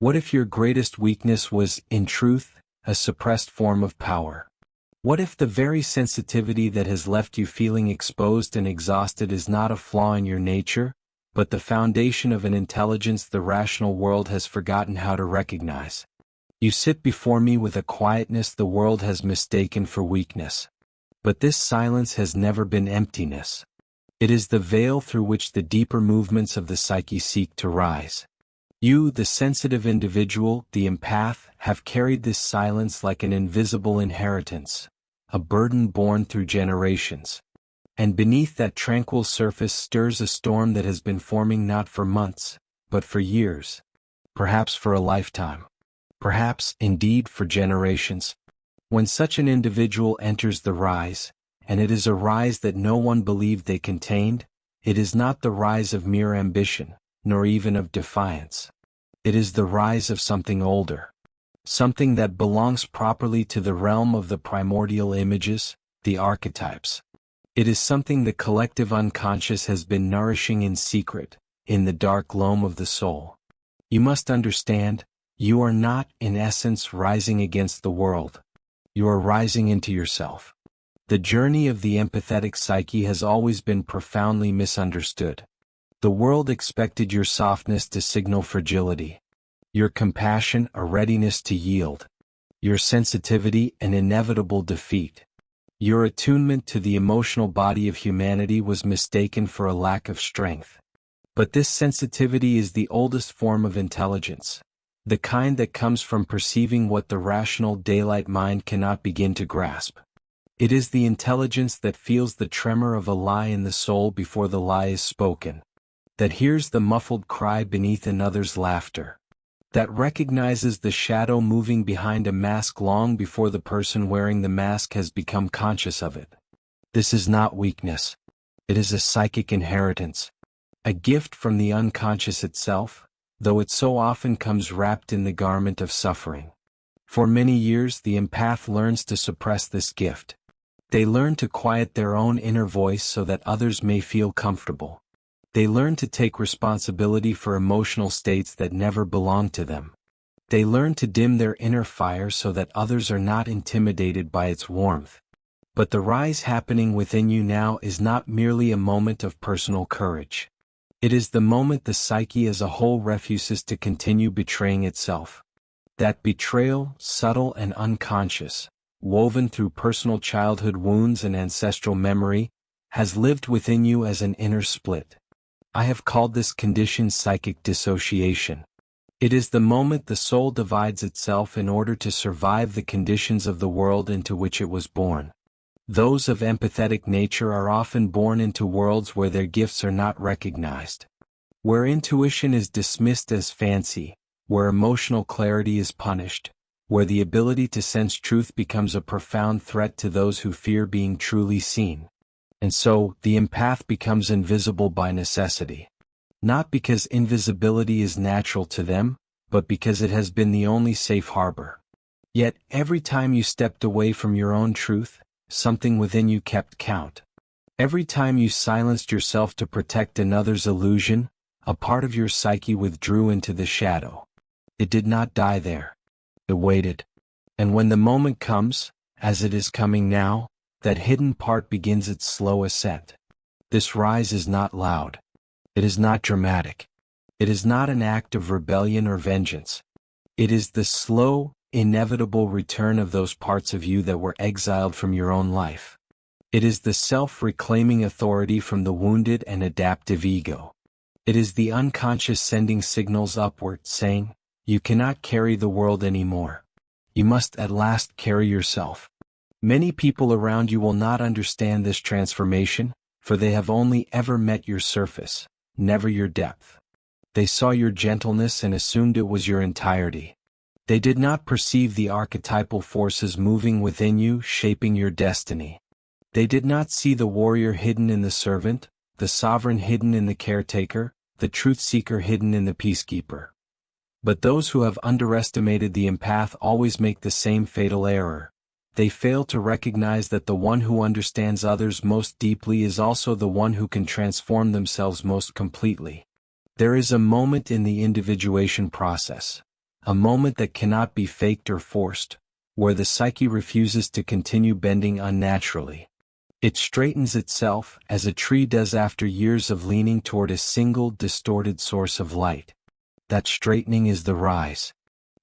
What if your greatest weakness was, in truth, a suppressed form of power? What if the very sensitivity that has left you feeling exposed and exhausted is not a flaw in your nature, but the foundation of an intelligence the rational world has forgotten how to recognize? You sit before me with a quietness the world has mistaken for weakness. But this silence has never been emptiness. It is the veil through which the deeper movements of the psyche seek to rise. You, the sensitive individual, the empath, have carried this silence like an invisible inheritance, a burden borne through generations. And beneath that tranquil surface stirs a storm that has been forming not for months, but for years. Perhaps for a lifetime. Perhaps, indeed, for generations. When such an individual enters the rise, and it is a rise that no one believed they contained, it is not the rise of mere ambition, nor even of defiance. It is the rise of something older. Something that belongs properly to the realm of the primordial images, the archetypes. It is something the collective unconscious has been nourishing in secret, in the dark loam of the soul. You must understand, you are not, in essence, rising against the world. You are rising into yourself. The journey of the empathetic psyche has always been profoundly misunderstood. The world expected your softness to signal fragility, your compassion a readiness to yield, your sensitivity an inevitable defeat. Your attunement to the emotional body of humanity was mistaken for a lack of strength. But this sensitivity is the oldest form of intelligence, the kind that comes from perceiving what the rational daylight mind cannot begin to grasp. It is the intelligence that feels the tremor of a lie in the soul before the lie is spoken, that hears the muffled cry beneath another's laughter, that recognizes the shadow moving behind a mask long before the person wearing the mask has become conscious of it. This is not weakness. It is a psychic inheritance, a gift from the unconscious itself, though it so often comes wrapped in the garment of suffering. For many years the empath learns to suppress this gift. They learn to quiet their own inner voice so that others may feel comfortable. They learn to take responsibility for emotional states that never belonged to them. They learn to dim their inner fire so that others are not intimidated by its warmth. But the rise happening within you now is not merely a moment of personal courage. It is the moment the psyche as a whole refuses to continue betraying itself. That betrayal, subtle and unconscious, woven through personal childhood wounds and ancestral memory, has lived within you as an inner split. I have called this condition psychic dissociation. It is the moment the soul divides itself in order to survive the conditions of the world into which it was born. Those of empathetic nature are often born into worlds where their gifts are not recognized, where intuition is dismissed as fancy, where emotional clarity is punished, where the ability to sense truth becomes a profound threat to those who fear being truly seen. And so, the empath becomes invisible by necessity. Not because invisibility is natural to them, but because it has been the only safe harbor. Yet, every time you stepped away from your own truth, something within you kept count. Every time you silenced yourself to protect another's illusion, a part of your psyche withdrew into the shadow. It did not die there. It waited. And when the moment comes, as it is coming now, that hidden part begins its slow ascent. This rise is not loud. It is not dramatic. It is not an act of rebellion or vengeance. It is the slow, inevitable return of those parts of you that were exiled from your own life. It is the self-reclaiming authority from the wounded and adaptive ego. It is the unconscious sending signals upward, saying, "You cannot carry the world anymore. You must at last carry yourself." Many people around you will not understand this transformation, for they have only ever met your surface, never your depth. They saw your gentleness and assumed it was your entirety. They did not perceive the archetypal forces moving within you, shaping your destiny. They did not see the warrior hidden in the servant, the sovereign hidden in the caretaker, the truth-seeker hidden in the peacekeeper. But those who have underestimated the empath always make the same fatal error. They fail to recognize that the one who understands others most deeply is also the one who can transform themselves most completely. There is a moment in the individuation process, a moment that cannot be faked or forced, where the psyche refuses to continue bending unnaturally. It straightens itself, as a tree does after years of leaning toward a single distorted source of light. That straightening is the rise.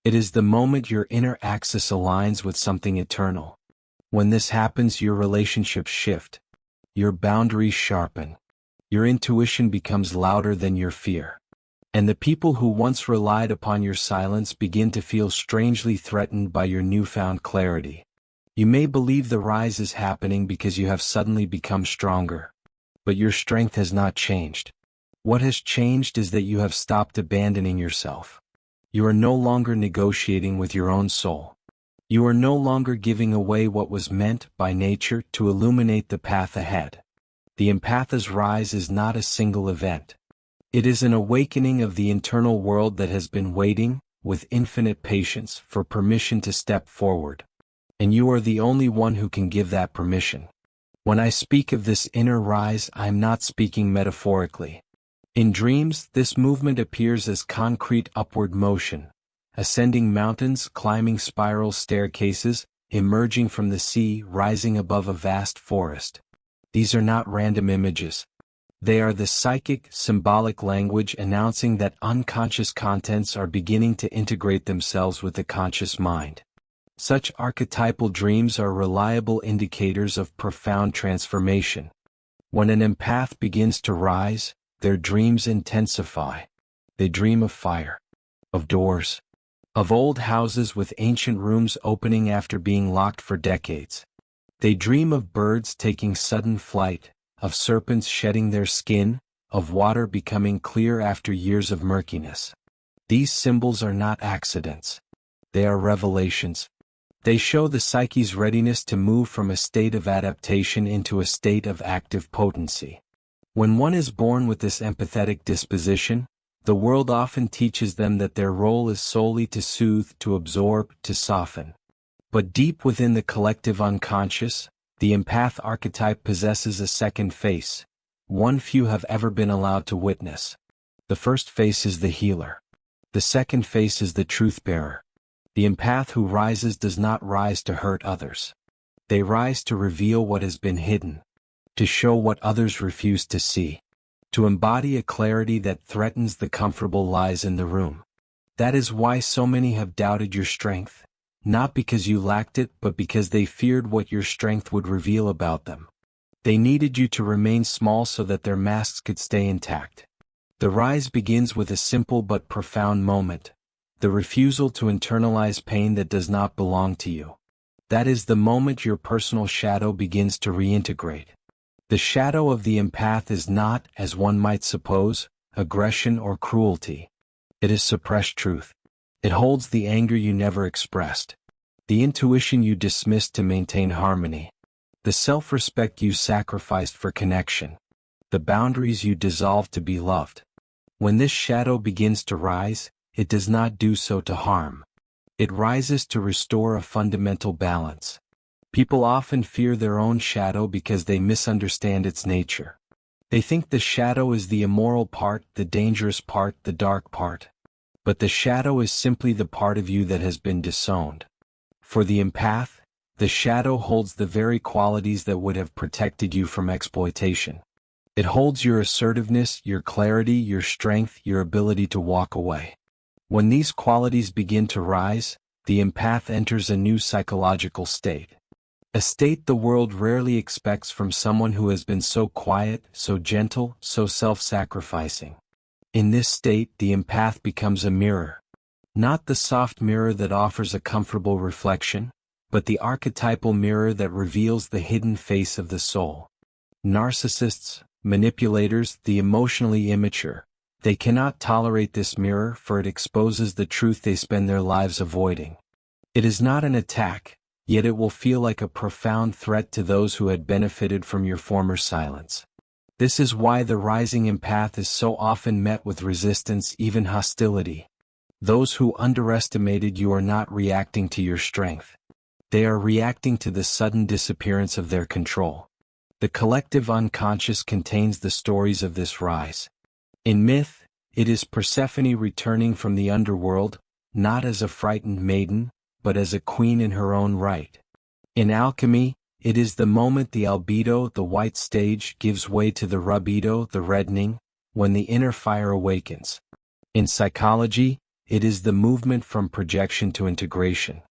It is the moment your inner axis aligns with something eternal. When this happens, your relationships shift. Your boundaries sharpen. Your intuition becomes louder than your fear. And the people who once relied upon your silence begin to feel strangely threatened by your newfound clarity. You may believe the rise is happening because you have suddenly become stronger. But your strength has not changed. What has changed is that you have stopped abandoning yourself. You are no longer negotiating with your own soul. You are no longer giving away what was meant by nature to illuminate the path ahead. The empath's rise is not a single event. It is an awakening of the internal world that has been waiting, with infinite patience, for permission to step forward. And you are the only one who can give that permission. When I speak of this inner rise, I am not speaking metaphorically. In dreams, this movement appears as concrete upward motion, ascending mountains, climbing spiral staircases, emerging from the sea, rising above a vast forest. These are not random images. They are the psychic, symbolic language announcing that unconscious contents are beginning to integrate themselves with the conscious mind. Such archetypal dreams are reliable indicators of profound transformation. When an empath begins to rise, their dreams intensify. They dream of fire, of doors, of old houses with ancient rooms opening after being locked for decades. They dream of birds taking sudden flight, of serpents shedding their skin, of water becoming clear after years of murkiness. These symbols are not accidents. They are revelations. They show the psyche's readiness to move from a state of adaptation into a state of active potency. When one is born with this empathetic disposition, the world often teaches them that their role is solely to soothe, to absorb, to soften. But deep within the collective unconscious, the empath archetype possesses a second face, one few have ever been allowed to witness. The first face is the healer. The second face is the truth-bearer. The empath who rises does not rise to hurt others. They rise to reveal what has been hidden, to show what others refuse to see, to embody a clarity that threatens the comfortable lies in the room. That is why so many have doubted your strength, not because you lacked it but because they feared what your strength would reveal about them. They needed you to remain small so that their masks could stay intact. The rise begins with a simple but profound moment. The refusal to internalize pain that does not belong to you. That is the moment your personal shadow begins to reintegrate. The shadow of the empath is not, as one might suppose, aggression or cruelty. It is suppressed truth. It holds the anger you never expressed, the intuition you dismissed to maintain harmony, the self-respect you sacrificed for connection, the boundaries you dissolved to be loved. When this shadow begins to rise, it does not do so to harm. It rises to restore a fundamental balance. People often fear their own shadow because they misunderstand its nature. They think the shadow is the immoral part, the dangerous part, the dark part. But the shadow is simply the part of you that has been disowned. For the empath, the shadow holds the very qualities that would have protected you from exploitation. It holds your assertiveness, your clarity, your strength, your ability to walk away. When these qualities begin to rise, the empath enters a new psychological state. A state the world rarely expects from someone who has been so quiet, so gentle, so self-sacrificing. In this state, the empath becomes a mirror. Not the soft mirror that offers a comfortable reflection, but the archetypal mirror that reveals the hidden face of the soul. Narcissists, manipulators, the emotionally immature, they cannot tolerate this mirror for it exposes the truth they spend their lives avoiding. It is not an attack, yet it will feel like a profound threat to those who had benefited from your former silence. This is why the rising empath is so often met with resistance, even hostility. Those who underestimated you are not reacting to your strength. They are reacting to the sudden disappearance of their control. The collective unconscious contains the stories of this rise. In myth, it is Persephone returning from the underworld, not as a frightened maiden, but as a queen in her own right. In alchemy, it is the moment the albedo, the white stage, gives way to the rubedo, the reddening, when the inner fire awakens. In psychology, it is the movement from projection to integration.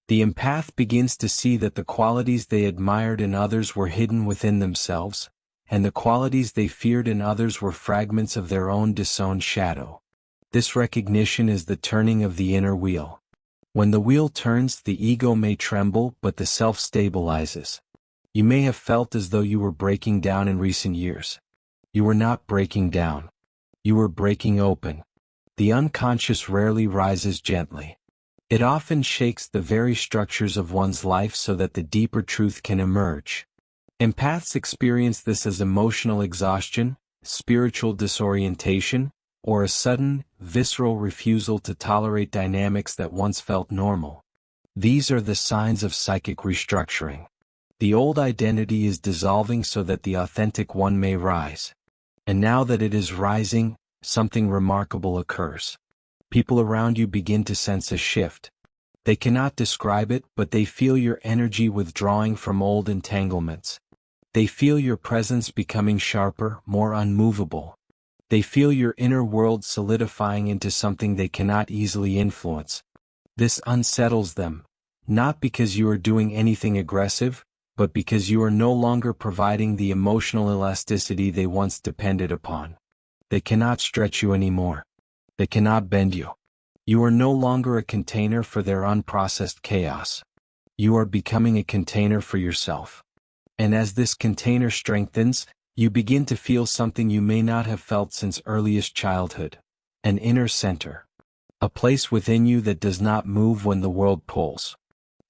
The empath begins to see that the qualities they admired in others were hidden within themselves, and the qualities they feared in others were fragments of their own disowned shadow. This recognition is the turning of the inner wheel. When the wheel turns, the ego may tremble, but the self stabilizes. You may have felt as though you were breaking down in recent years. You were not breaking down. You were breaking open. The unconscious rarely rises gently. It often shakes the very structures of one's life so that the deeper truth can emerge. Empaths experience this as emotional exhaustion, spiritual disorientation, or a sudden, visceral refusal to tolerate dynamics that once felt normal. These are the signs of psychic restructuring. The old identity is dissolving so that the authentic one may rise. And now that it is rising, something remarkable occurs. People around you begin to sense a shift. They cannot describe it, but they feel your energy withdrawing from old entanglements. They feel your presence becoming sharper, more unmovable. They feel your inner world solidifying into something they cannot easily influence. This unsettles them, not because you are doing anything aggressive, but because you are no longer providing the emotional elasticity they once depended upon. They cannot stretch you anymore. They cannot bend you. You are no longer a container for their unprocessed chaos. You are becoming a container for yourself. And as this container strengthens, you begin to feel something you may not have felt since earliest childhood. An inner center. A place within you that does not move when the world pulls.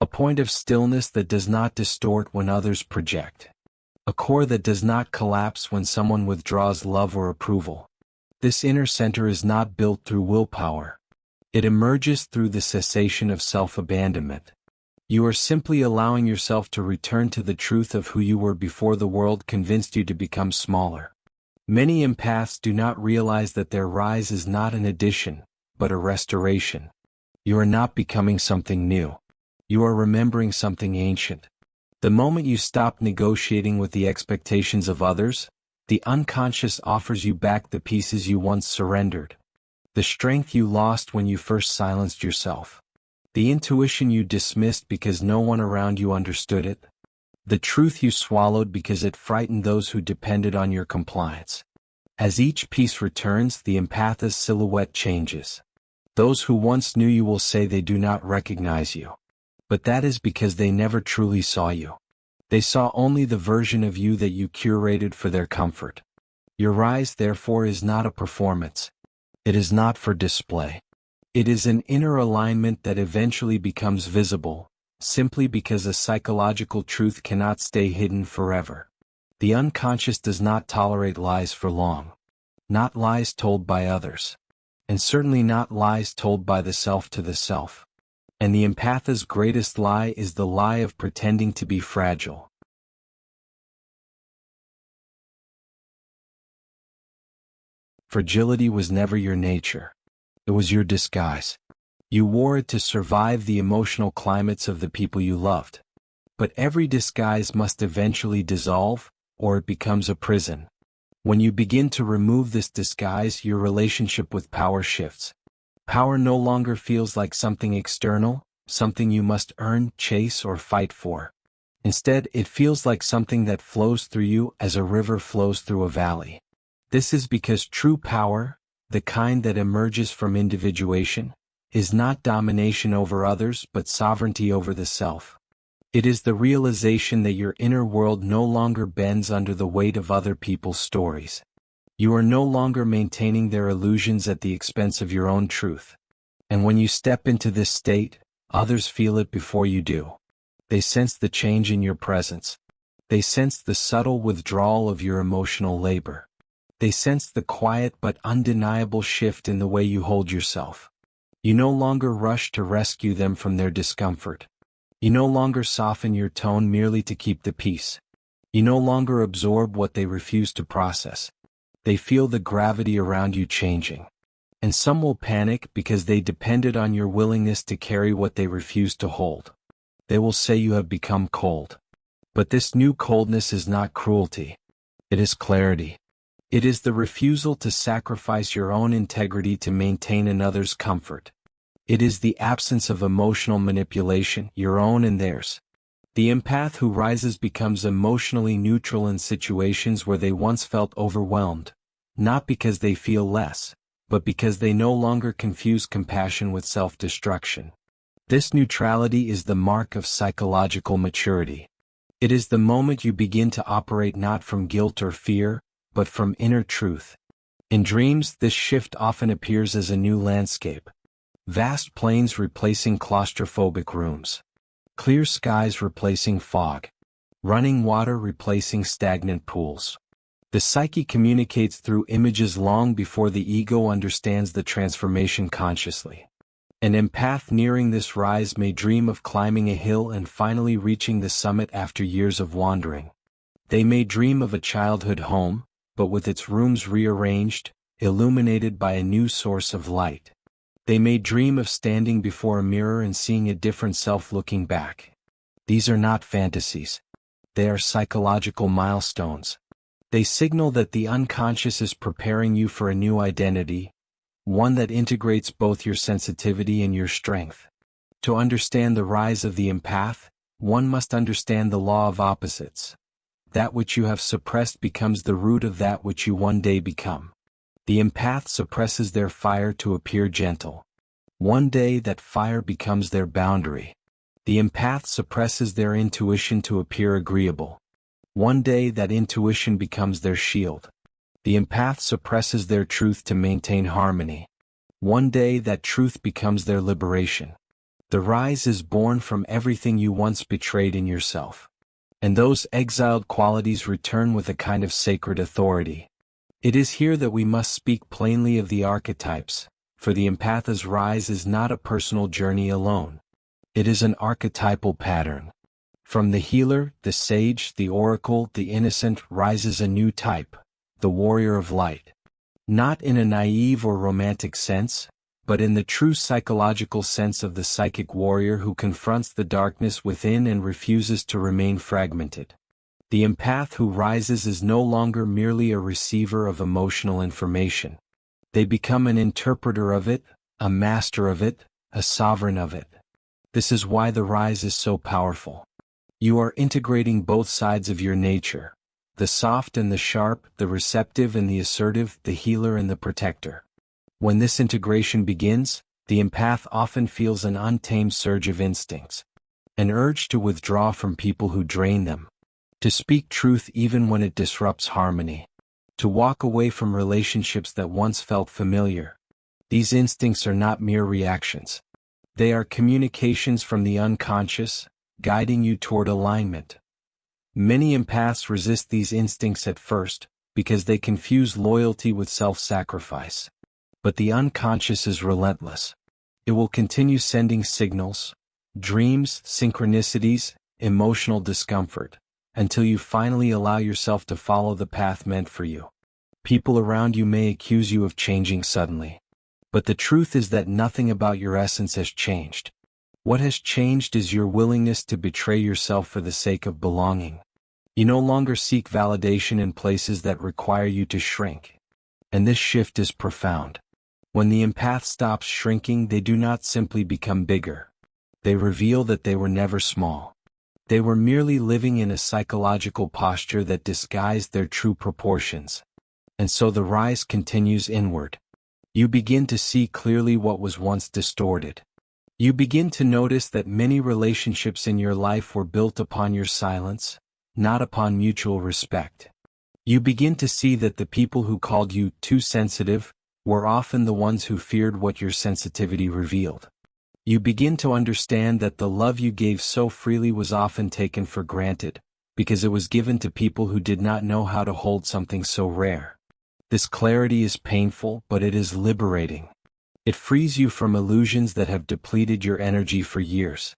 A point of stillness that does not distort when others project. A core that does not collapse when someone withdraws love or approval. This inner center is not built through willpower. It emerges through the cessation of self-abandonment. You are simply allowing yourself to return to the truth of who you were before the world convinced you to become smaller. Many empaths do not realize that their rise is not an addition, but a restoration. You are not becoming something new. You are remembering something ancient. The moment you stop negotiating with the expectations of others, the unconscious offers you back the pieces you once surrendered. The strength you lost when you first silenced yourself. The intuition you dismissed because no one around you understood it. The truth you swallowed because it frightened those who depended on your compliance. As each piece returns, the empath's silhouette changes. Those who once knew you will say they do not recognize you. But that is because they never truly saw you. They saw only the version of you that you curated for their comfort. Your rise, therefore, is not a performance. It is not for display. It is an inner alignment that eventually becomes visible, simply because a psychological truth cannot stay hidden forever. The unconscious does not tolerate lies for long. Not lies told by others. And certainly not lies told by the self to the self. And the empath's greatest lie is the lie of pretending to be fragile. Fragility was never your nature. It was your disguise. You wore it to survive the emotional climates of the people you loved. But every disguise must eventually dissolve, or it becomes a prison. When you begin to remove this disguise, your relationship with power shifts. Power no longer feels like something external, something you must earn, chase, or fight for. Instead, it feels like something that flows through you as a river flows through a valley. This is because true power, the kind that emerges from individuation, is not domination over others but sovereignty over the self. It is the realization that your inner world no longer bends under the weight of other people's stories. You are no longer maintaining their illusions at the expense of your own truth. And when you step into this state, others feel it before you do. They sense the change in your presence. They sense the subtle withdrawal of your emotional labor. They sense the quiet but undeniable shift in the way you hold yourself. You no longer rush to rescue them from their discomfort. You no longer soften your tone merely to keep the peace. You no longer absorb what they refuse to process. They feel the gravity around you changing. And some will panic because they depended on your willingness to carry what they refused to hold. They will say you have become cold. But this new coldness is not cruelty. It is clarity. It is the refusal to sacrifice your own integrity to maintain another's comfort. It is the absence of emotional manipulation, your own and theirs. The empath who rises becomes emotionally neutral in situations where they once felt overwhelmed, not because they feel less, but because they no longer confuse compassion with self-destruction. This neutrality is the mark of psychological maturity. It is the moment you begin to operate not from guilt or fear, but from inner truth. In dreams, this shift often appears as a new landscape. Vast plains replacing claustrophobic rooms. Clear skies replacing fog. Running water replacing stagnant pools. The psyche communicates through images long before the ego understands the transformation consciously. An empath nearing this rise may dream of climbing a hill and finally reaching the summit after years of wandering. They may dream of a childhood home, but with its rooms rearranged, illuminated by a new source of light. They may dream of standing before a mirror and seeing a different self looking back. These are not fantasies. They are psychological milestones. They signal that the unconscious is preparing you for a new identity, one that integrates both your sensitivity and your strength. To understand the rise of the empath, one must understand the law of opposites. That which you have suppressed becomes the root of that which you one day become. The empath suppresses their fire to appear gentle. One day that fire becomes their boundary. The empath suppresses their intuition to appear agreeable. One day that intuition becomes their shield. The empath suppresses their truth to maintain harmony. One day that truth becomes their liberation. The rise is born from everything you once betrayed in yourself. And those exiled qualities return with a kind of sacred authority. It is here that we must speak plainly of the archetypes, for the empath's rise is not a personal journey alone. It is an archetypal pattern. From the healer, the sage, the oracle, the innocent rises a new type, the warrior of light. Not in a naive or romantic sense, but in the true psychological sense of the psychic warrior who confronts the darkness within and refuses to remain fragmented. The empath who rises is no longer merely a receiver of emotional information. They become an interpreter of it, a master of it, a sovereign of it. This is why the rise is so powerful. You are integrating both sides of your nature, the soft and the sharp, the receptive and the assertive, the healer and the protector. When this integration begins, the empath often feels an untamed surge of instincts, an urge to withdraw from people who drain them, to speak truth even when it disrupts harmony, to walk away from relationships that once felt familiar. These instincts are not mere reactions. They are communications from the unconscious, guiding you toward alignment. Many empaths resist these instincts at first, because they confuse loyalty with self-sacrifice. But the unconscious is relentless. It will continue sending signals, dreams, synchronicities, emotional discomfort, until you finally allow yourself to follow the path meant for you. People around you may accuse you of changing suddenly. But the truth is that nothing about your essence has changed. What has changed is your willingness to betray yourself for the sake of belonging. You no longer seek validation in places that require you to shrink. And this shift is profound. When the empath stops shrinking, they do not simply become bigger. They reveal that they were never small. They were merely living in a psychological posture that disguised their true proportions. And so the rise continues inward. You begin to see clearly what was once distorted. You begin to notice that many relationships in your life were built upon your silence, not upon mutual respect. You begin to see that the people who called you too sensitive were often the ones who feared what your sensitivity revealed. You begin to understand that the love you gave so freely was often taken for granted, because it was given to people who did not know how to hold something so rare. This clarity is painful, but it is liberating. It frees you from illusions that have depleted your energy for years.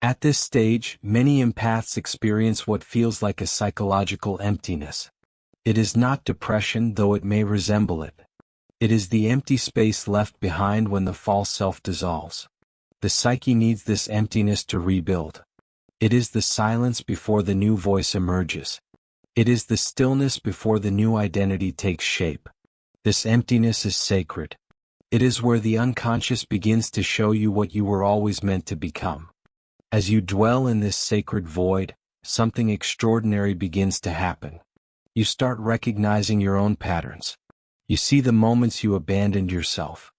At this stage, many empaths experience what feels like a psychological emptiness. It is not depression, though it may resemble it. It is the empty space left behind when the false self dissolves. The psyche needs this emptiness to rebuild. It is the silence before the new voice emerges. It is the stillness before the new identity takes shape. This emptiness is sacred. It is where the unconscious begins to show you what you were always meant to become. As you dwell in this sacred void, something extraordinary begins to happen. You start recognizing your own patterns. You see the moments you abandoned yourself.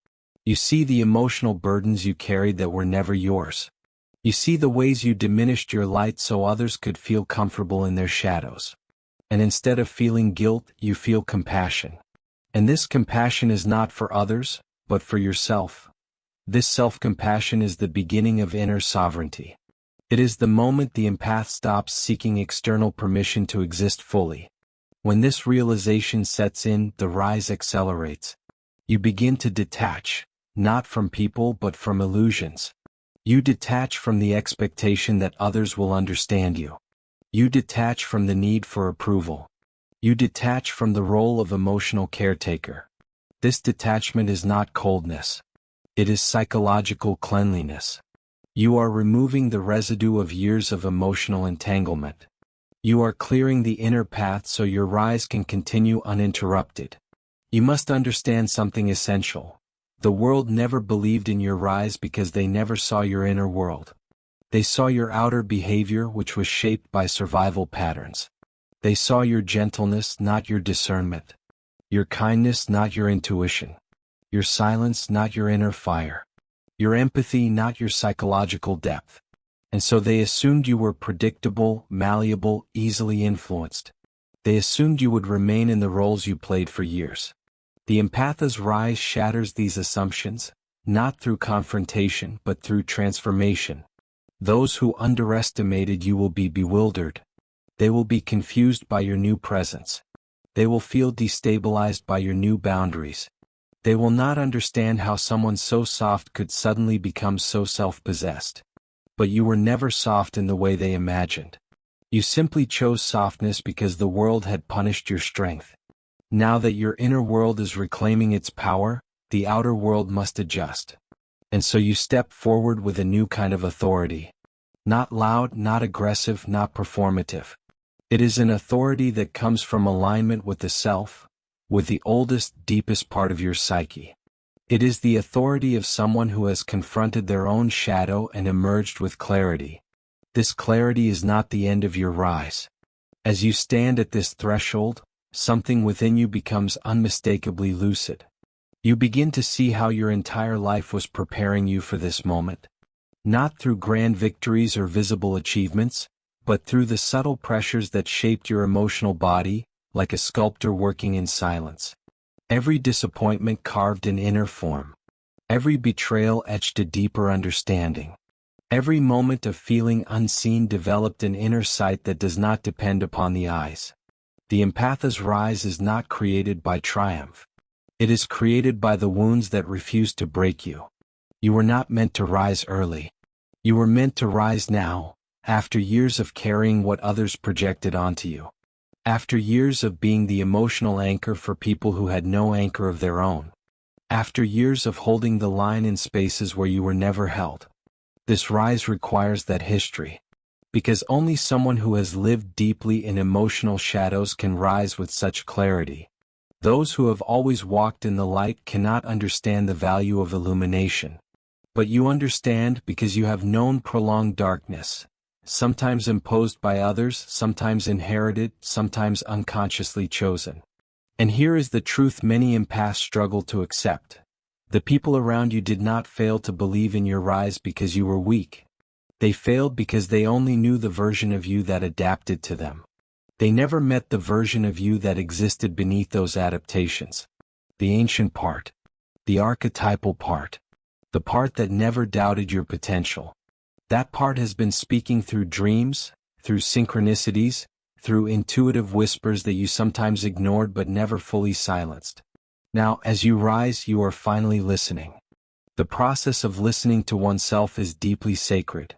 You see the emotional burdens you carried that were never yours. You see the ways you diminished your light so others could feel comfortable in their shadows. And instead of feeling guilt, you feel compassion. And this compassion is not for others, but for yourself. This self-compassion is the beginning of inner sovereignty. It is the moment the empath stops seeking external permission to exist fully. When this realization sets in, the rise accelerates. You begin to detach, not from people but from illusions. You detach from the expectation that others will understand you. You detach from the need for approval. You detach from the role of emotional caretaker. This detachment is not coldness. It is psychological cleanliness. You are removing the residue of years of emotional entanglement. You are clearing the inner path so your rise can continue uninterrupted. You must understand something essential. The world never believed in your rise because they never saw your inner world. They saw your outer behavior, which was shaped by survival patterns. They saw your gentleness, not your discernment. Your kindness, not your intuition. Your silence, not your inner fire. Your empathy, not your psychological depth. And so they assumed you were predictable, malleable, easily influenced. They assumed you would remain in the roles you played for years. The empath's rise shatters these assumptions, not through confrontation but through transformation. Those who underestimated you will be bewildered. They will be confused by your new presence. They will feel destabilized by your new boundaries. They will not understand how someone so soft could suddenly become so self-possessed. But you were never soft in the way they imagined. You simply chose softness because the world had punished your strength. Now that your inner world is reclaiming its power, the outer world must adjust. And so you step forward with a new kind of authority. Not loud, not aggressive, not performative. It is an authority that comes from alignment with the self, with the oldest, deepest part of your psyche. It is the authority of someone who has confronted their own shadow and emerged with clarity. This clarity is not the end of your rise. As you stand at this threshold, something within you becomes unmistakably lucid. You begin to see how your entire life was preparing you for this moment. Not through grand victories or visible achievements, but through the subtle pressures that shaped your emotional body, like a sculptor working in silence. Every disappointment carved an inner form. Every betrayal etched a deeper understanding. Every moment of feeling unseen developed an inner sight that does not depend upon the eyes. The empath's rise is not created by triumph. It is created by the wounds that refuse to break you. You were not meant to rise early. You were meant to rise now, after years of carrying what others projected onto you. After years of being the emotional anchor for people who had no anchor of their own. After years of holding the line in spaces where you were never held. This rise requires that history. Because only someone who has lived deeply in emotional shadows can rise with such clarity. Those who have always walked in the light cannot understand the value of illumination. But you understand because you have known prolonged darkness, sometimes imposed by others, sometimes inherited, sometimes unconsciously chosen. And here is the truth many empaths struggle to accept. The people around you did not fail to believe in your rise because you were weak. They failed because they only knew the version of you that adapted to them. They never met the version of you that existed beneath those adaptations. The ancient part. The archetypal part. The part that never doubted your potential. That part has been speaking through dreams, through synchronicities, through intuitive whispers that you sometimes ignored but never fully silenced. Now, as you rise, you are finally listening. The process of listening to oneself is deeply sacred.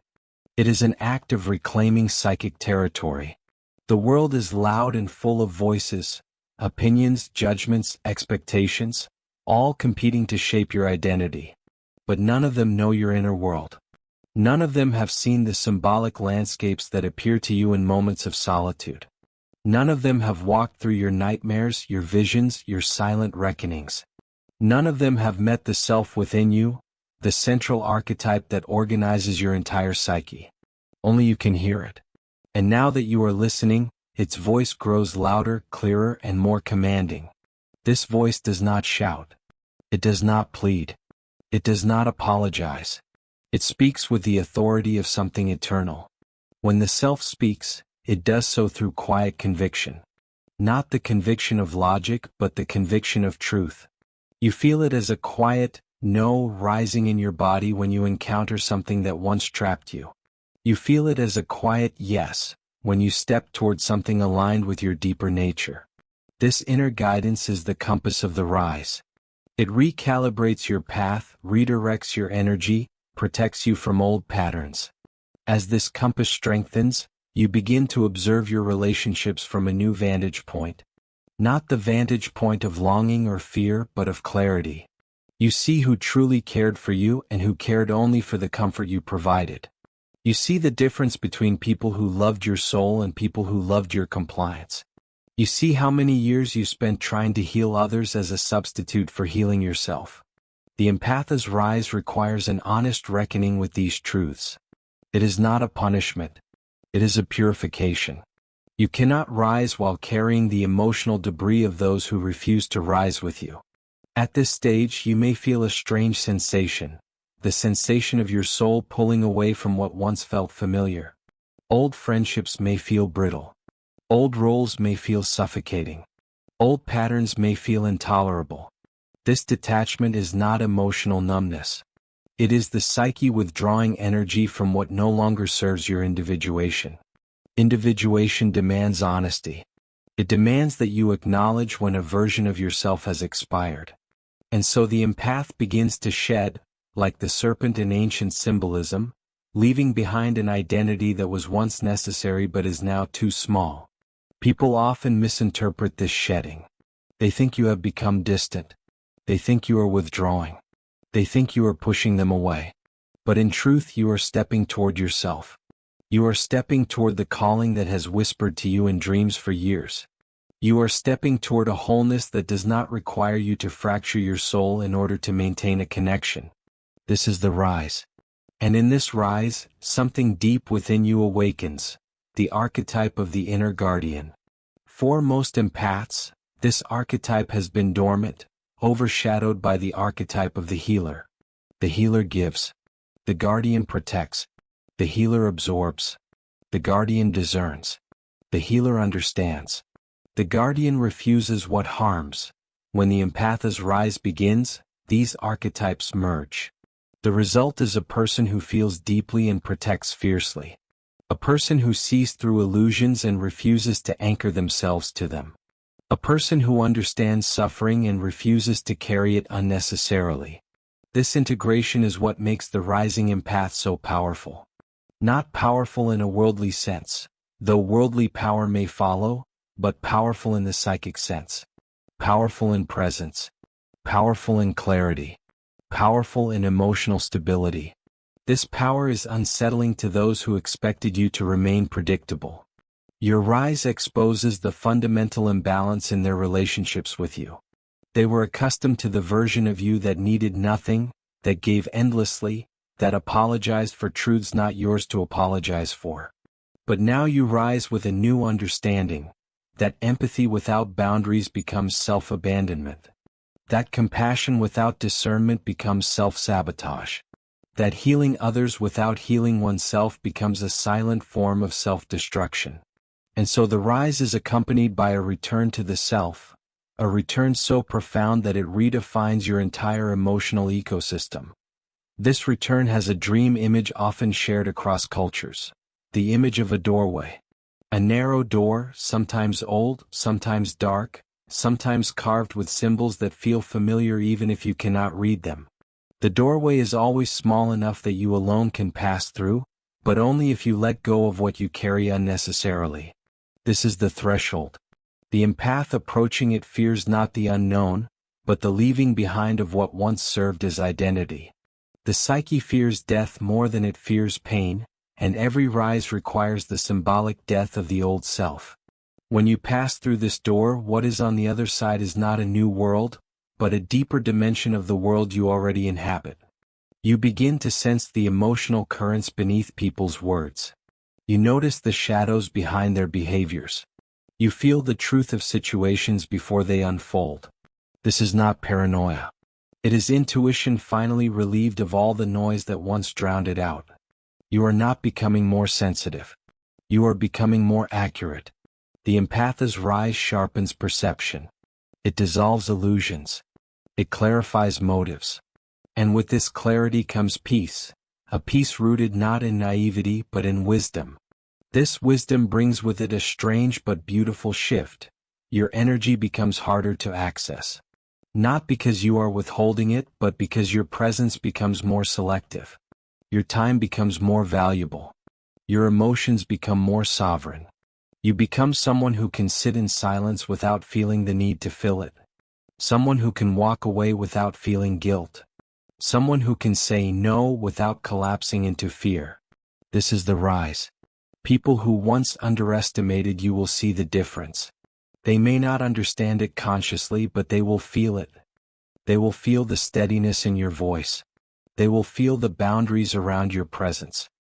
It is an act of reclaiming psychic territory. The world is loud and full of voices, opinions, judgments, expectations, all competing to shape your identity. But none of them know your inner world. None of them have seen the symbolic landscapes that appear to you in moments of solitude. None of them have walked through your nightmares, your visions, your silent reckonings. None of them have met the self within you, the central archetype that organizes your entire psyche. Only you can hear it. And now that you are listening, its voice grows louder, clearer, and more commanding. This voice does not shout. It does not plead. It does not apologize. It speaks with the authority of something eternal. When the self speaks, it does so through quiet conviction. Not the conviction of logic, but the conviction of truth. You feel it as a quiet no rising in your body when you encounter something that once trapped you. You feel it as a quiet yes when you step toward something aligned with your deeper nature. This inner guidance is the compass of the rise. It recalibrates your path, redirects your energy, protects you from old patterns. As this compass strengthens, you begin to observe your relationships from a new vantage point. Not the vantage point of longing or fear, but of clarity. You see who truly cared for you and who cared only for the comfort you provided. You see the difference between people who loved your soul and people who loved your compliance. You see how many years you spent trying to heal others as a substitute for healing yourself. The empath's rise requires an honest reckoning with these truths. It is not a punishment. It is a purification. You cannot rise while carrying the emotional debris of those who refuse to rise with you. At this stage, you may feel a strange sensation, the sensation of your soul pulling away from what once felt familiar. Old friendships may feel brittle. Old roles may feel suffocating. Old patterns may feel intolerable. This detachment is not emotional numbness. It is the psyche withdrawing energy from what no longer serves your individuation. Individuation demands honesty. It demands that you acknowledge when a version of yourself has expired. And so the empath begins to shed, like the serpent in ancient symbolism, leaving behind an identity that was once necessary but is now too small. People often misinterpret this shedding. They think you have become distant. They think you are withdrawing. They think you are pushing them away. But in truth, you are stepping toward yourself. You are stepping toward the calling that has whispered to you in dreams for years. You are stepping toward a wholeness that does not require you to fracture your soul in order to maintain a connection. This is the rise. And in this rise, something deep within you awakens, the archetype of the inner guardian. For most empaths, this archetype has been dormant, overshadowed by the archetype of the healer. The healer gives. The guardian protects. The healer absorbs. The guardian discerns. The healer understands. The guardian refuses what harms. When the empath's rise begins, these archetypes merge. The result is a person who feels deeply and protects fiercely. A person who sees through illusions and refuses to anchor themselves to them. A person who understands suffering and refuses to carry it unnecessarily. This integration is what makes the rising empath so powerful. Not powerful in a worldly sense, though worldly power may follow, but powerful in the psychic sense. Powerful in presence. Powerful in clarity. Powerful in emotional stability. This power is unsettling to those who expected you to remain predictable. Your rise exposes the fundamental imbalance in their relationships with you. They were accustomed to the version of you that needed nothing, that gave endlessly, that apologized for truths not yours to apologize for. But now you rise with a new understanding, that empathy without boundaries becomes self-abandonment. That compassion without discernment becomes self-sabotage. That healing others without healing oneself becomes a silent form of self-destruction. And so the rise is accompanied by a return to the self, a return so profound that it redefines your entire emotional ecosystem. This return has a dream image often shared across cultures, the image of a doorway. A narrow door, sometimes old, sometimes dark, sometimes carved with symbols that feel familiar even if you cannot read them. The doorway is always small enough that you alone can pass through, but only if you let go of what you carry unnecessarily. This is the threshold. The empath approaching it fears not the unknown, but the leaving behind of what once served as identity. The psyche fears death more than it fears pain, and every rise requires the symbolic death of the old self. When you pass through this door, what is on the other side is not a new world, but a deeper dimension of the world you already inhabit. You begin to sense the emotional currents beneath people's words. You notice the shadows behind their behaviors. You feel the truth of situations before they unfold. This is not paranoia. It is intuition finally relieved of all the noise that once drowned it out. You are not becoming more sensitive. You are becoming more accurate. The empath's rise sharpens perception. It dissolves illusions. It clarifies motives. And with this clarity comes peace, a peace rooted not in naivety but in wisdom. This wisdom brings with it a strange but beautiful shift. Your energy becomes harder to access. Not because you are withholding it, but because your presence becomes more selective. Your time becomes more valuable. Your emotions become more sovereign. You become someone who can sit in silence without feeling the need to fill it. Someone who can walk away without feeling guilt. Someone who can say no without collapsing into fear. This is the rise. People who once underestimated you will see the difference. They may not understand it consciously, but they will feel it. They will feel the steadiness in your voice. They will feel the boundaries around your presence.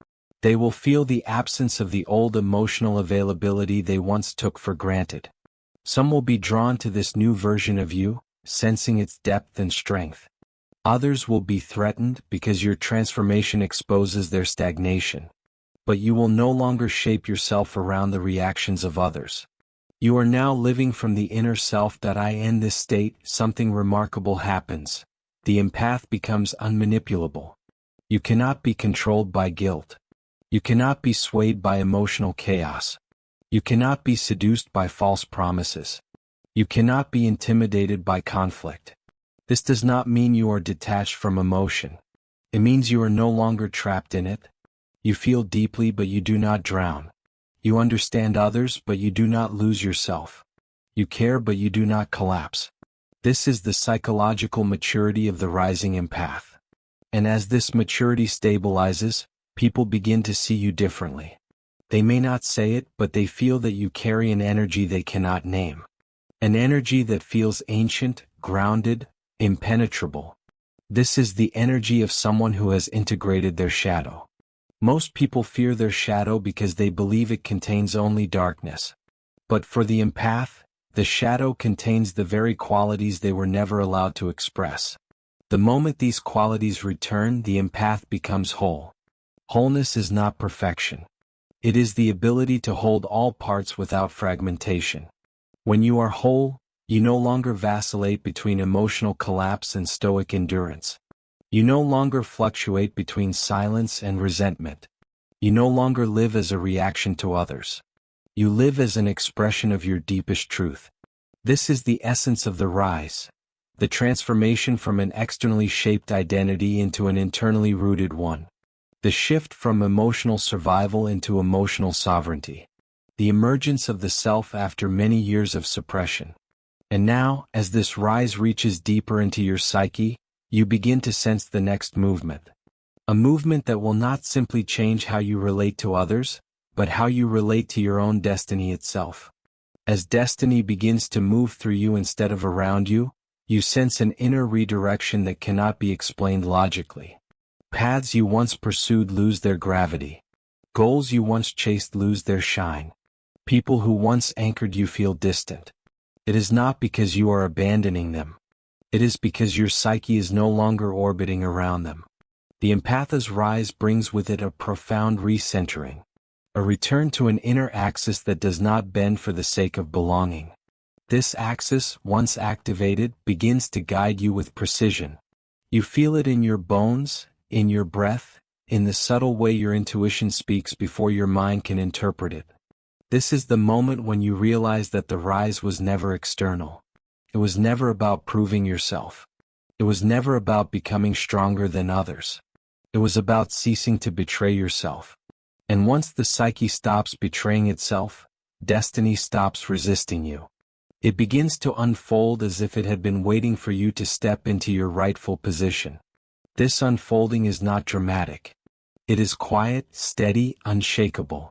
They will feel the absence of the old emotional availability they once took for granted. Some will be drawn to this new version of you, sensing its depth and strength. Others will be threatened because your transformation exposes their stagnation. But you will no longer shape yourself around the reactions of others. You are now living from the inner self. In this state, something remarkable happens. The empath becomes unmanipulable. You cannot be controlled by guilt. You cannot be swayed by emotional chaos. You cannot be seduced by false promises. You cannot be intimidated by conflict. This does not mean you are detached from emotion. It means you are no longer trapped in it. You feel deeply, but you do not drown. You understand others, but you do not lose yourself. You care, but you do not collapse. This is the psychological maturity of the rising empath. And as this maturity stabilizes, people begin to see you differently. They may not say it, but they feel that you carry an energy they cannot name. An energy that feels ancient, grounded, impenetrable. This is the energy of someone who has integrated their shadow. Most people fear their shadow because they believe it contains only darkness. But for the empath, the shadow contains the very qualities they were never allowed to express. The moment these qualities return, the empath becomes whole. Wholeness is not perfection. It is the ability to hold all parts without fragmentation. When you are whole, you no longer vacillate between emotional collapse and stoic endurance. You no longer fluctuate between silence and resentment. You no longer live as a reaction to others. You live as an expression of your deepest truth. This is the essence of the rise, the transformation from an externally shaped identity into an internally rooted one. The shift from emotional survival into emotional sovereignty. The emergence of the self after many years of suppression. And now, as this rise reaches deeper into your psyche, you begin to sense the next movement. A movement that will not simply change how you relate to others, but how you relate to your own destiny itself. As destiny begins to move through you instead of around you, you sense an inner redirection that cannot be explained logically. Paths you once pursued lose their gravity. Goals you once chased lose their shine. People who once anchored you feel distant. It is not because you are abandoning them. It is because your psyche is no longer orbiting around them. The empath's rise brings with it a profound recentering. A return to an inner axis that does not bend for the sake of belonging. This axis, once activated, begins to guide you with precision. You feel it in your bones, in your breath, in the subtle way your intuition speaks before your mind can interpret it. This is the moment when you realize that the rise was never external. It was never about proving yourself. It was never about becoming stronger than others. It was about ceasing to betray yourself. And once the psyche stops betraying itself, destiny stops resisting you. It begins to unfold as if it had been waiting for you to step into your rightful position. This unfolding is not dramatic. It is quiet, steady, unshakable.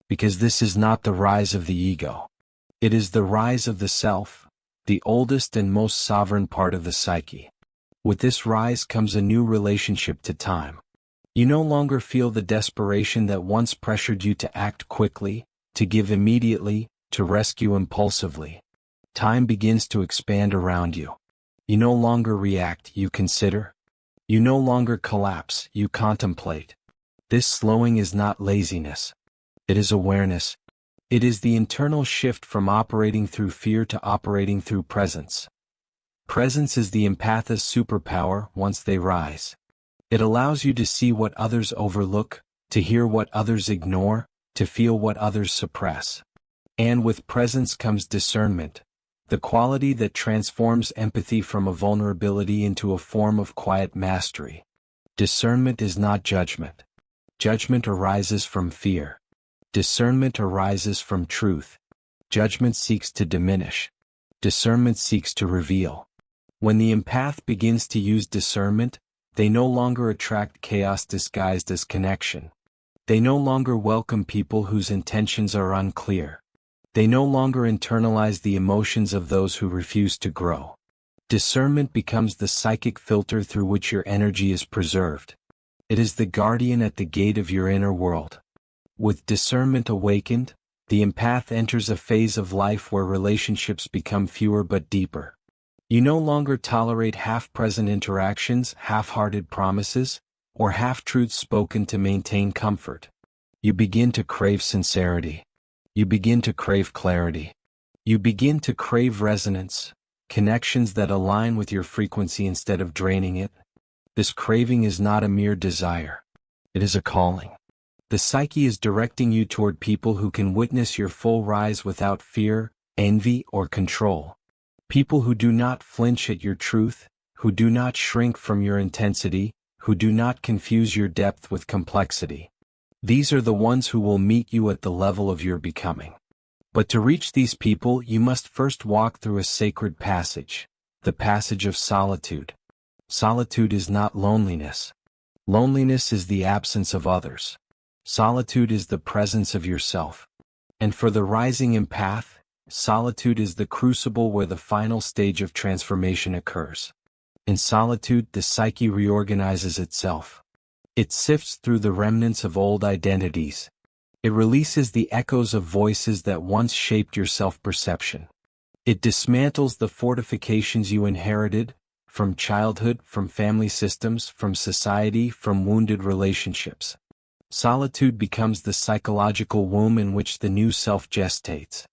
Because this is not the rise of the ego. It is the rise of the self, the oldest and most sovereign part of the psyche. With this rise comes a new relationship to time. You no longer feel the desperation that once pressured you to act quickly, to give immediately, to rescue impulsively. Time begins to expand around you. You no longer react, you consider. You no longer collapse, you contemplate. This slowing is not laziness. It is awareness. It is the internal shift from operating through fear to operating through presence. Presence is the empath's superpower once they rise. It allows you to see what others overlook, to hear what others ignore, to feel what others suppress. And with presence comes discernment, the quality that transforms empathy from a vulnerability into a form of quiet mastery. Discernment is not judgment. Judgment arises from fear. Discernment arises from truth. Judgment seeks to diminish. Discernment seeks to reveal. When the empath begins to use discernment, they no longer attract chaos disguised as connection. They no longer welcome people whose intentions are unclear. They no longer internalize the emotions of those who refuse to grow. Discernment becomes the psychic filter through which your energy is preserved. It is the guardian at the gate of your inner world. With discernment awakened, the empath enters a phase of life where relationships become fewer but deeper. You no longer tolerate half-present interactions, half-hearted promises, or half-truths spoken to maintain comfort. You begin to crave sincerity. You begin to crave clarity. You begin to crave resonance, connections that align with your frequency instead of draining it. This craving is not a mere desire. It is a calling. The psyche is directing you toward people who can witness your full rise without fear, envy, or control. People who do not flinch at your truth, who do not shrink from your intensity, who do not confuse your depth with complexity. These are the ones who will meet you at the level of your becoming. But to reach these people, you must first walk through a sacred passage, the passage of solitude. Solitude is not loneliness. Loneliness is the absence of others. Solitude is the presence of yourself. And for the rising empath, solitude is the crucible where the final stage of transformation occurs. In solitude, the psyche reorganizes itself. It sifts through the remnants of old identities. It releases the echoes of voices that once shaped your self-perception. It dismantles the fortifications you inherited, from childhood, from family systems, from society, from wounded relationships. Solitude becomes the psychological womb in which the new self gestates.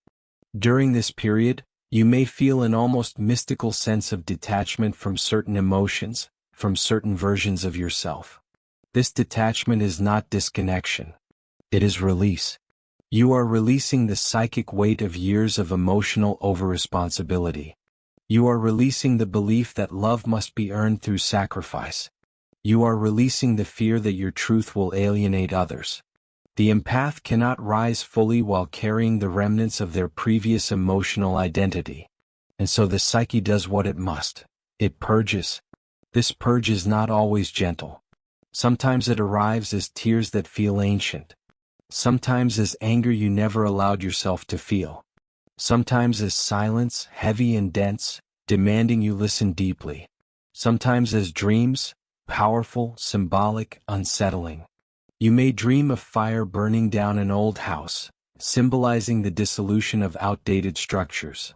During this period, you may feel an almost mystical sense of detachment from certain emotions, from certain versions of yourself. This detachment is not disconnection. It is release. You are releasing the psychic weight of years of emotional overresponsibility. You are releasing the belief that love must be earned through sacrifice. You are releasing the fear that your truth will alienate others. The empath cannot rise fully while carrying the remnants of their previous emotional identity. And so the psyche does what it must. It purges. This purge is not always gentle. Sometimes it arrives as tears that feel ancient. Sometimes as anger you never allowed yourself to feel. Sometimes as silence, heavy and dense, demanding you listen deeply. Sometimes as dreams, powerful, symbolic, unsettling. You may dream of fire burning down an old house, symbolizing the dissolution of outdated structures.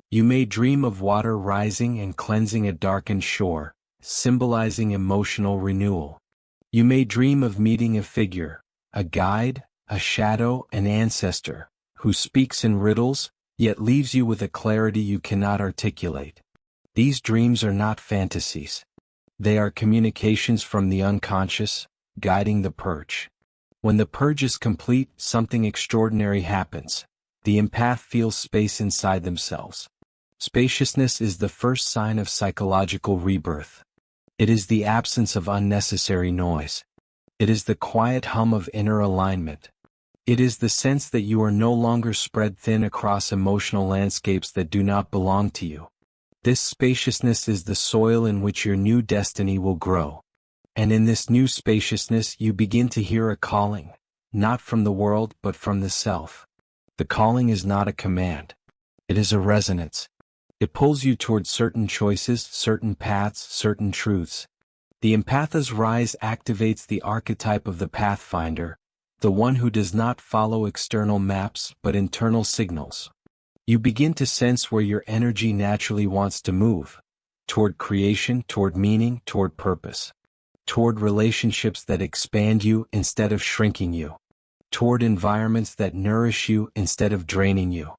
You may dream of water rising and cleansing a darkened shore, symbolizing emotional renewal. You may dream of meeting a figure, a guide, a shadow, an ancestor, who speaks in riddles, yet leaves you with a clarity you cannot articulate. These dreams are not fantasies. They are communications from the unconscious, guiding the purge. When the purge is complete, something extraordinary happens. The empath feels space inside themselves. Spaciousness is the first sign of psychological rebirth. It is the absence of unnecessary noise. It is the quiet hum of inner alignment. It is the sense that you are no longer spread thin across emotional landscapes that do not belong to you. This spaciousness is the soil in which your new destiny will grow. And in this new spaciousness you begin to hear a calling, not from the world but from the self. The calling is not a command. It is a resonance. It pulls you toward certain choices, certain paths, certain truths. The empath's rise activates the archetype of the pathfinder, the one who does not follow external maps but internal signals. You begin to sense where your energy naturally wants to move, toward creation, toward meaning, toward purpose, toward relationships that expand you instead of shrinking you, toward environments that nourish you instead of draining you.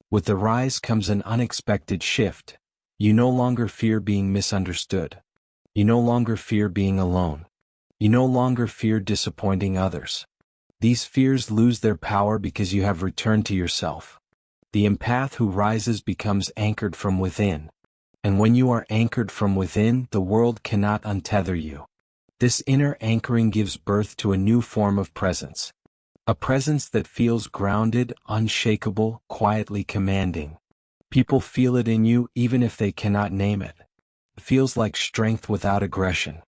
With the rise comes an unexpected shift. You no longer fear being misunderstood. You no longer fear being alone. You no longer fear disappointing others. These fears lose their power because you have returned to yourself. The empath who rises becomes anchored from within. And when you are anchored from within, the world cannot untether you. This inner anchoring gives birth to a new form of presence. A presence that feels grounded, unshakable, quietly commanding. People feel it in you even if they cannot name it. It feels like strength without aggression.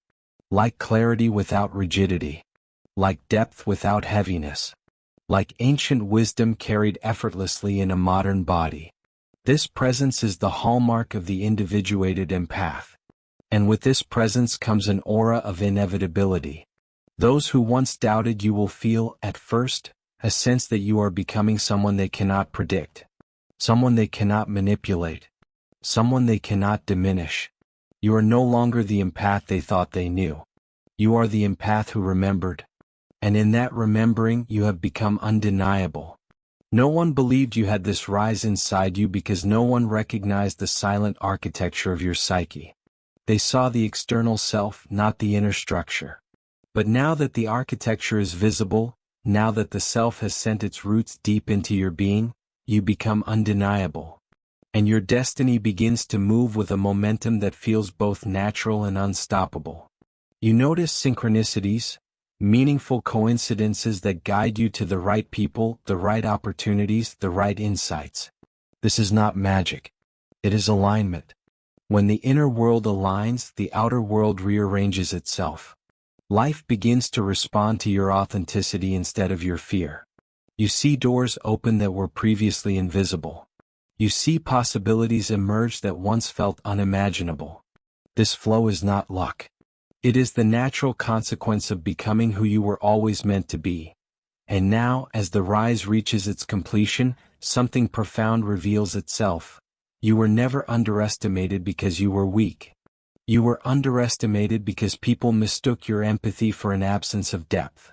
Like clarity without rigidity. Like depth without heaviness. Like ancient wisdom carried effortlessly in a modern body. This presence is the hallmark of the individuated empath. And with this presence comes an aura of inevitability. Those who once doubted you will feel, at first, a sense that you are becoming someone they cannot predict. Someone they cannot manipulate. Someone they cannot diminish. You are no longer the empath they thought they knew. You are the empath who remembered. And in that remembering you have become undeniable. No one believed you had this rise inside you because no one recognized the silent architecture of your psyche. They saw the external self, not the inner structure. But now that the architecture is visible, now that the self has sent its roots deep into your being, you become undeniable. And your destiny begins to move with a momentum that feels both natural and unstoppable. You notice synchronicities, meaningful coincidences that guide you to the right people, the right opportunities, the right insights. This is not magic. It is alignment. When the inner world aligns, the outer world rearranges itself. Life begins to respond to your authenticity instead of your fear. You see doors open that were previously invisible. You see possibilities emerge that once felt unimaginable. This flow is not luck. It is the natural consequence of becoming who you were always meant to be. And now, as the rise reaches its completion, something profound reveals itself. You were never underestimated because you were weak. You were underestimated because people mistook your empathy for an absence of depth.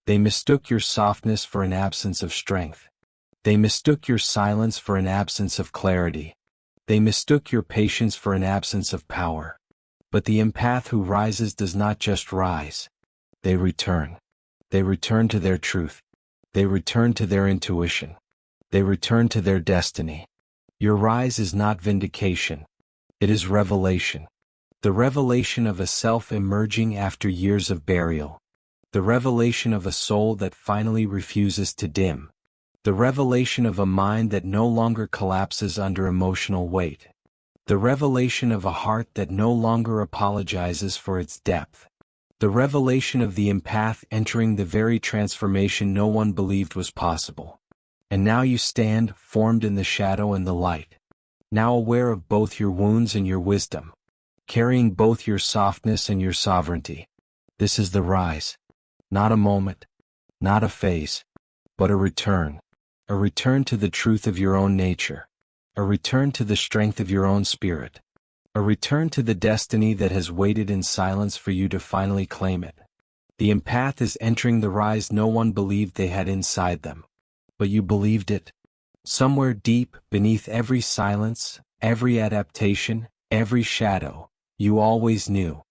They mistook your softness for an absence of strength. They mistook your silence for an absence of clarity. They mistook your patience for an absence of power. But the empath who rises does not just rise. They return. They return to their truth. They return to their intuition. They return to their destiny. Your rise is not vindication. It is revelation. The revelation of a self emerging after years of burial. The revelation of a soul that finally refuses to dim. The revelation of a mind that no longer collapses under emotional weight. The revelation of a heart that no longer apologizes for its depth. The revelation of the empath entering the very transformation no one believed was possible. And now you stand, formed in the shadow and the light. Now aware of both your wounds and your wisdom. Carrying both your softness and your sovereignty. This is the rise. Not a moment. Not a phase. But a return. A return to the truth of your own nature. A return to the strength of your own spirit. A return to the destiny that has waited in silence for you to finally claim it. The empath is entering the rise no one believed they had inside them. But you believed it. Somewhere deep, beneath every silence, every adaptation, every shadow, you always knew.